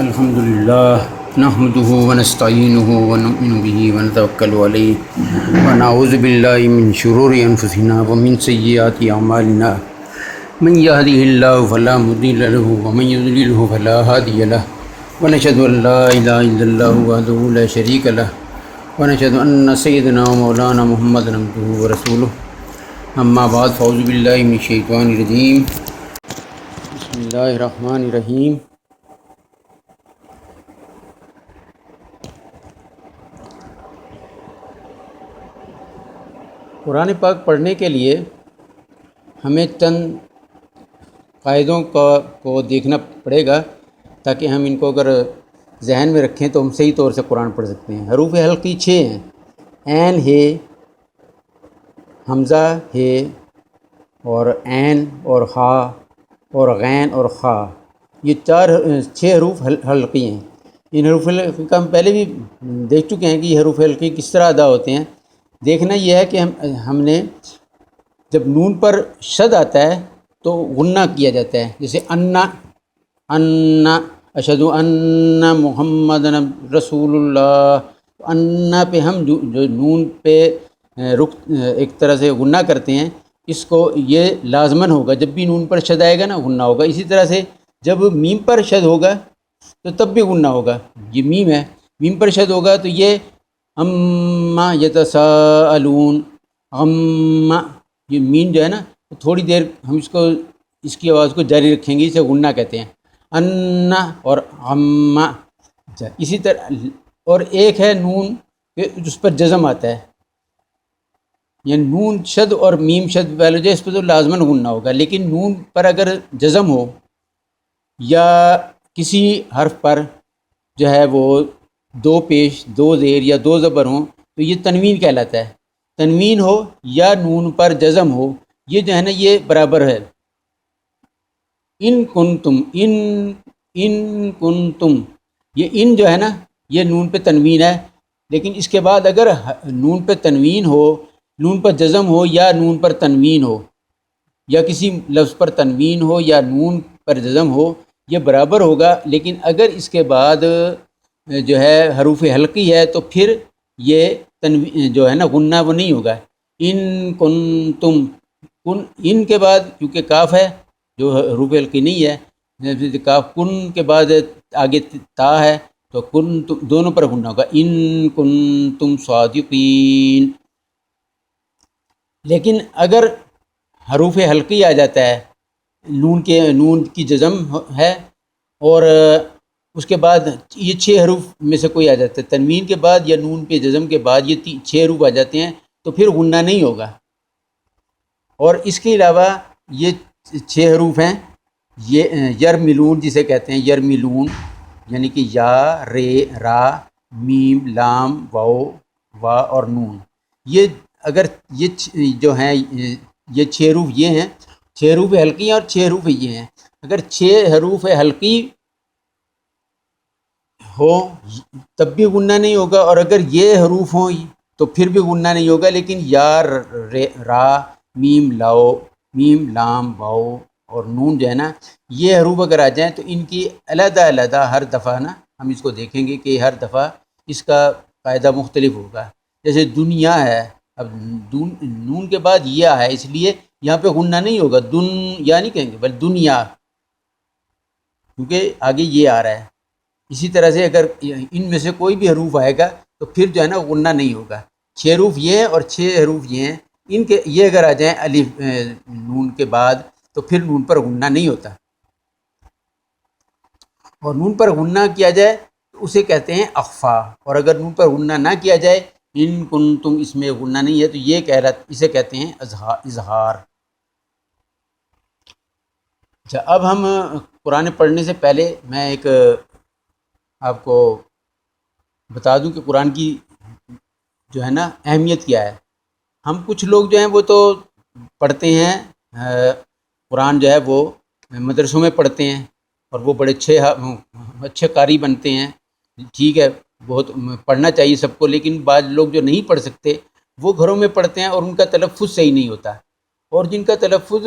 الحمد لله نحمده ونستعينه ونؤمن به ونتوكل عليه ونعوذ بالله من شرور أنفسنا ومن سيئات أعمالنا من يهده الله فلا مضل له ومن يضلله فلا هادي له ونشهد أن لا إله إلا الله وحده لا شريك له ونشهد أن سيدنا ومولانا محمدا عبده ورسوله أما بعد فأعوذ بالله من الشيطان الرجيم بسم الله الرحمن الرحيم قرآن پاک پڑھنے کے لیے ہمیں چند قاعدوں کو دیکھنا پڑے گا تاکہ ہم ان کو اگر ذہن میں رکھیں تو ہم صحیح طور سے قرآن پڑھ سکتے ہیں۔ حروف حلقی 6 ہیں، عین ہے، حمزہ ہے، اور عین اور خا اور غین اور خا، یہ 6 حروف حلقی ہیں۔ ان حروف حلقی کا ہم پہلے بھی دیکھ چکے ہیں کہ یہ حروف حلقی کس طرح ادا ہوتے ہیں۔ دیکھنا یہ ہے کہ ہم نے جب نون پر شد آتا ہے تو غنہ کیا جاتا ہے، جیسے انا اشہد ان محمد رسول اللہ، انا پہ ہم جو نون پہ ایک طرح سے غنہ کرتے ہیں، اس کو یہ لازماً ہوگا، جب بھی نون پر شد آئے گا نا غنہ ہوگا۔ اسی طرح سے جب میم پر شد ہوگا تو تب بھی غنہ ہوگا۔ یہ میم ہے، میم پر شد ہوگا تو یہ اما یتساءلون، اما، یہ مین جو ہے نا تھوڑی دیر ہم اس کی آواز کو جاری رکھیں گے، اسے غنہ کہتے ہیں، انا اور اما۔ اسی طرح اور ایک ہے نون کہ جس پر جزم آتا ہے، یعنی نون شد اور میم شد پہلے جو اس پہ تو لازماً غنہ ہوگا، لیکن نون پر اگر جزم ہو یا کسی حرف پر جو ہے وہ 2 پیش 2 زیر یا 2 زبر ہوں تو یہ تنوین کہلاتا ہے۔ تنوین ہو یا نون پر جزم ہو، یہ جو ہے نا یہ برابر ہے۔ ان کنتم، ان کنتم، یہ ان جو ہے نا یہ نون پہ تنوین ہے، لیکن اس کے بعد اگر نون پہ تنوین ہو، نون پر جزم ہو یا نون پر تنوین ہو، یا کسی لفظ پر تنوین ہو یا نون پر جزم ہو، یہ برابر ہوگا۔ لیکن اگر اس کے بعد جو ہے حروف حلقی ہے تو پھر یہ جو ہے نا غنہ وہ نہیں ہوگا۔ ان کنتم، ان کے بعد کیونکہ کاف ہے جو حروف حلقی نہیں ہے، کاف کن کے بعد آگے تا ہے تو کن دونوں پر غنہ ہوگا، ان کنتم صادقین۔ لیکن اگر حروف حلقی آ جاتا ہے، نون کی جزم ہے اور اس کے بعد یہ 6 حروف میں سے کوئی آ جاتا ہے، تنوین کے بعد یا نون پہ جزم کے بعد یہ 6 حروف آ جاتے ہیں تو پھر غنہ نہیں ہوگا۔ اور اس کے علاوہ یہ 6 حروف ہیں، یہ یرملون جسے کہتے ہیں، یرملون یعنی کہ یا، رے، را، میم، لام، واو، وا اور نون۔ یہ اگر یہ جو ہیں یہ 6 حروف یہ ہیں، 6 حروف حلقی ہیں اور 6 حروف یہ ہیں۔ اگر 6 حروف حلقی ہو تب بھی غنہ نہیں ہوگا، اور اگر یہ حروف ہوں تو پھر بھی غنہ نہیں ہوگا۔ لیکن یا، را، میم، لاؤ، میم، لام، واؤ اور نون جو ہے نا یہ حروف اگر آ جائیں تو ان کی علیحدہ علیحدہ ہر دفعہ نا ہم اس کو دیکھیں گے کہ ہر دفعہ اس کا قاعدہ مختلف ہوگا۔ جیسے دنیا ہے، اب نون کے بعد یہ ہے، اس لیے یہاں پہ غنہ نہیں ہوگا، دن یا نہیں کہیں گے بلکہ دنیا، کیونکہ آگے یہ آ رہا ہے۔ اسی طرح سے اگر ان میں سے کوئی بھی حروف آئے گا تو پھر جو ہے نا غنہ نہیں ہوگا۔ 6 حروف یہ ہیں اور 6 حروف یہ ہیں، ان کے یہ اگر آ جائیں الف نون کے بعد تو پھر نون پر غنہ نہیں ہوتا، اور نون پر غنہ کیا جائے تو اسے کہتے ہیں اخفا، اور اگر نون پر غنہ نہ کیا جائے، ان کنتم اس میں غنہ نہیں ہے تو یہ اسے کہتے ہیں اظہار۔ اچھا، اب ہم قرآن پڑھنے سے پہلے میں ایک آپ کو بتا دوں کہ قرآن کی جو ہے نا اہمیت کیا ہے۔ ہم کچھ لوگ جو ہیں وہ تو پڑھتے ہیں، قرآن جو ہے وہ مدرسوں میں پڑھتے ہیں اور وہ بڑے اچھے قاری بنتے ہیں، ٹھیک ہے، بہت پڑھنا چاہیے سب کو، لیکن بعض لوگ جو نہیں پڑھ سکتے وہ گھروں میں پڑھتے ہیں اور ان کا تلفظ صحیح نہیں ہوتا، اور جن کا تلفظ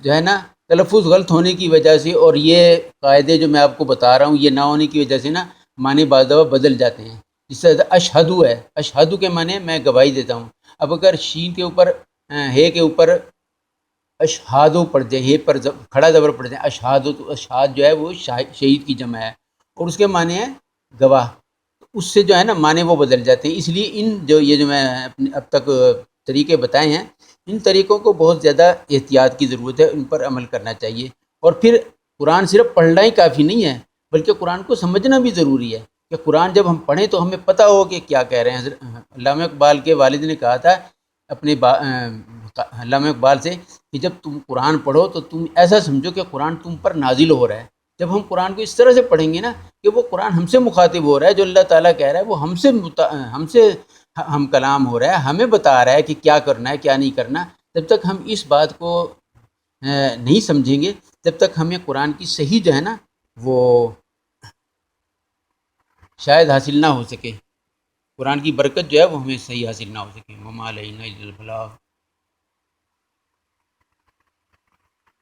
جو ہے نا تلفظ غلط ہونے کی وجہ سے اور یہ قاعدے جو میں آپ کو بتا رہا ہوں یہ نہ ہونے کی وجہ سے نا معنی بعض دفعہ بدل جاتے ہیں. جس طرح اشہدو ہے، اشہدو کے معنی میں گواہی دیتا ہوں. اب اگر شین کے اوپر ہے کے اوپر اشہادو پڑھ جائے، ہے پر کھڑا زبر پڑھ جائے اشہادو، تو اشہاد جو ہے وہ شہید کی جمع ہے اور اس کے معنی ہے گواہ. اس سے جو ہے نا معنی وہ بدل جاتے ہیں. اس لیے یہ جو میں اب تک طریقے بتائے ہیں، ان طریقوں کو بہت زیادہ احتیاط کی ضرورت ہے، ان پر عمل کرنا چاہیے. اور پھر قرآن صرف پڑھنا ہی کافی نہیں ہے، بلکہ قرآن کو سمجھنا بھی ضروری ہے کہ قرآن جب ہم پڑھیں تو ہمیں پتہ ہو کہ کیا کہہ رہے ہیں. علامہ اقبال کے والد نے کہا تھا اپنے علامہ اقبال سے کہ جب تم قرآن پڑھو تو تم ایسا سمجھو کہ قرآن تم پر نازل ہو رہا ہے. جب ہم قرآن کو اس طرح سے پڑھیں گے نا کہ وہ قرآن ہم سے مخاطب ہو رہا ہے، جو اللہ تعالیٰ کہہ رہا ہے وہ ہم سے ہم کلام ہو رہا ہے، ہمیں بتا رہا ہے کہ کیا کرنا ہے کیا نہیں کرنا. جب تک ہم اس بات کو نہیں سمجھیں گے تب تک ہمیں قرآن کی صحیح جو ہے نا وہ شاید حاصل نہ ہو سکے. قرآن کی برکت جو ہے وہ ہمیں صحیح حاصل نہ ہو سکے. وما علینا الا البلاغ.